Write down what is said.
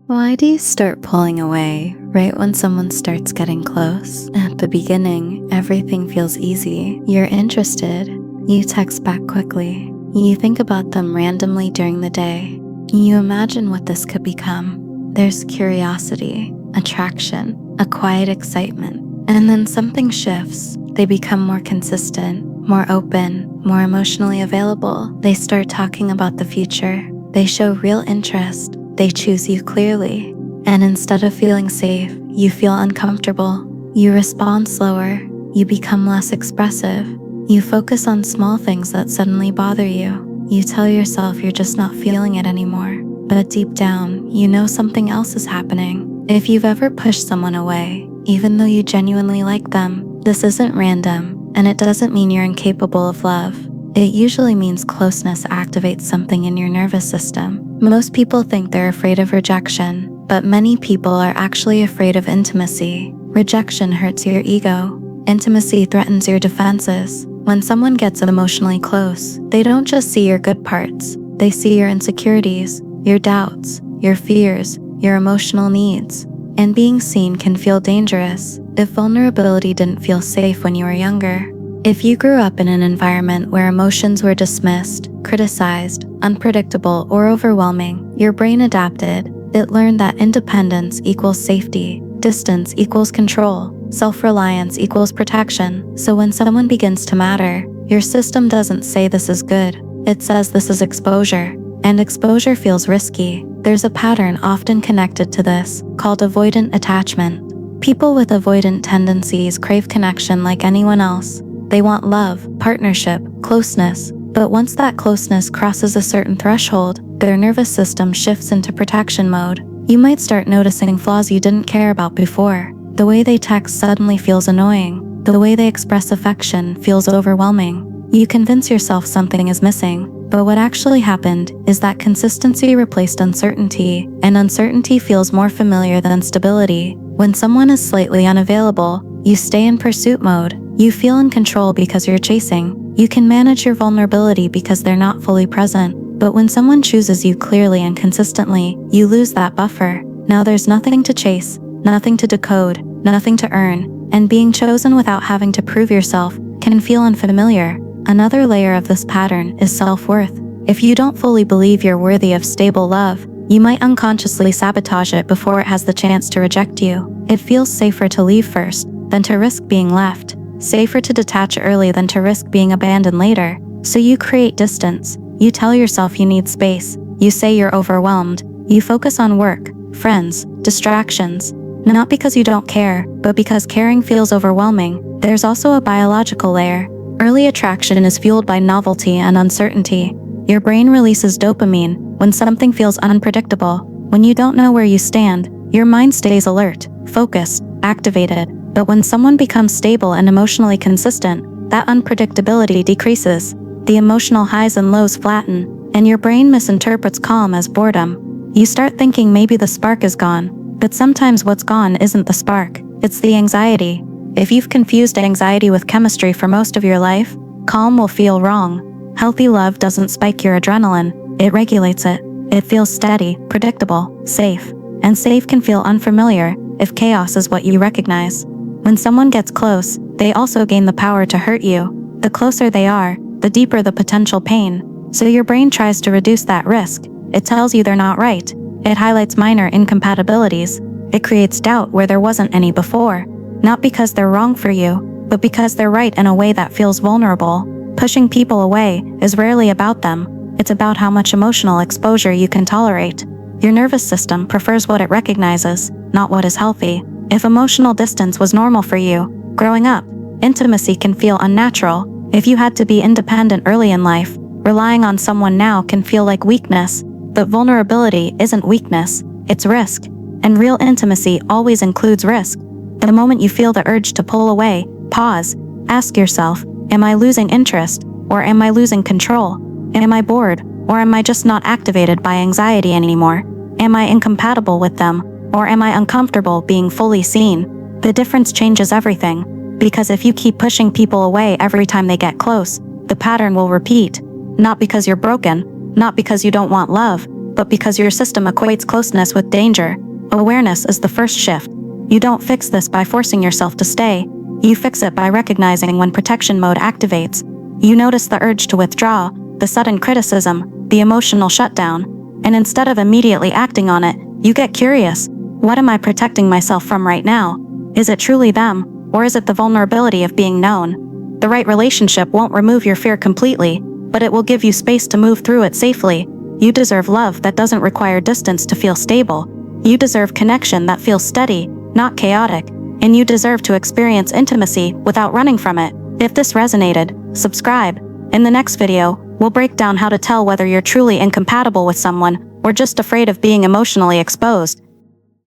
Why do you start pulling away right when someone starts getting close? At the beginning, everything feels easy. You're interested. You text back quickly. You think about them randomly during the day. You imagine what this could become. There's curiosity, attraction, a quiet excitement. And then something shifts. They become more consistent, more open, more emotionally available. They start talking about the future. They show real interest. They choose you clearly. And instead of feeling safe, you feel uncomfortable. You respond slower. You become less expressive. You focus on small things that suddenly bother you. You tell yourself you're just not feeling it anymore. But deep down, you know something else is happening. If you've ever pushed someone away, even though you genuinely like them, this isn't random, and it doesn't mean you're incapable of love. It usually means closeness activates something in your nervous system. Most people think they're afraid of rejection, but many people are actually afraid of intimacy. Rejection hurts your ego. Intimacy threatens your defenses. When someone gets emotionally close, they don't just see your good parts. They see your insecurities, your doubts, your fears, your emotional needs. And being seen can feel dangerous if vulnerability didn't feel safe when you were younger. If you grew up in an environment where emotions were dismissed, criticized, unpredictable, or overwhelming, your brain adapted. It learned that independence equals safety, distance equals control, self-reliance equals protection. So when someone begins to matter, your system doesn't say this is good. It says this is exposure. And exposure feels risky. There's a pattern often connected to this, called avoidant attachment. People with avoidant tendencies crave connection like anyone else. They want love, partnership, closeness. But once that closeness crosses a certain threshold, their nervous system shifts into protection mode. You might start noticing flaws you didn't care about before. The way they text suddenly feels annoying. The way they express affection feels overwhelming. You convince yourself something is missing. But what actually happened is that consistency replaced uncertainty, and uncertainty feels more familiar than stability. When someone is slightly unavailable, you stay in pursuit mode. You feel in control because you're chasing. You can manage your vulnerability because they're not fully present. But when someone chooses you clearly and consistently, you lose that buffer. Now there's nothing to chase, nothing to decode, nothing to earn, and being chosen without having to prove yourself can feel unfamiliar. Another layer of this pattern is self-worth. If you don't fully believe you're worthy of stable love, you might unconsciously sabotage it before it has the chance to reject you. It feels safer to leave first than to risk being left. Safer to detach early than to risk being abandoned later. So you create distance. You tell yourself you need space. You say you're overwhelmed. You focus on work, friends, distractions. Not because you don't care, but because caring feels overwhelming. There's also a biological layer. Early attraction is fueled by novelty and uncertainty. Your brain releases dopamine when something feels unpredictable. When you don't know where you stand, your mind stays alert, focused, activated. But when someone becomes stable and emotionally consistent, that unpredictability decreases. The emotional highs and lows flatten, and your brain misinterprets calm as boredom. You start thinking maybe the spark is gone, but sometimes what's gone isn't the spark, it's the anxiety. If you've confused anxiety with chemistry for most of your life, calm will feel wrong. Healthy love doesn't spike your adrenaline, it regulates it. It feels steady, predictable, safe. And safe can feel unfamiliar if chaos is what you recognize. When someone gets close, they also gain the power to hurt you. The closer they are, the deeper the potential pain. So your brain tries to reduce that risk. It tells you they're not right. It highlights minor incompatibilities. It creates doubt where there wasn't any before. Not because they're wrong for you, but because they're right in a way that feels vulnerable. Pushing people away is rarely about them. It's about how much emotional exposure you can tolerate. Your nervous system prefers what it recognizes, not what is healthy. If emotional distance was normal for you, growing up, intimacy can feel unnatural. If you had to be independent early in life, relying on someone now can feel like weakness. But vulnerability isn't weakness, it's risk. And real intimacy always includes risk. The moment you feel the urge to pull away, pause. Ask yourself, am I losing interest, or am I losing control? Am I bored, or am I just not activated by anxiety anymore? Am I incompatible with them, or am I uncomfortable being fully seen? The difference changes everything. Because if you keep pushing people away every time they get close, the pattern will repeat. Not because you're broken, not because you don't want love, but because your system equates closeness with danger. Awareness is the first shift. You don't fix this by forcing yourself to stay. You fix it by recognizing when protection mode activates. You notice the urge to withdraw, the sudden criticism, the emotional shutdown, and instead of immediately acting on it, you get curious. What am I protecting myself from right now? Is it truly them, or is it the vulnerability of being known? The right relationship won't remove your fear completely, but it will give you space to move through it safely. You deserve love that doesn't require distance to feel stable. You deserve connection that feels steady, not chaotic, and you deserve to experience intimacy without running from it. If this resonated, subscribe. In the next video, we'll break down how to tell whether you're truly incompatible with someone or just afraid of being emotionally exposed.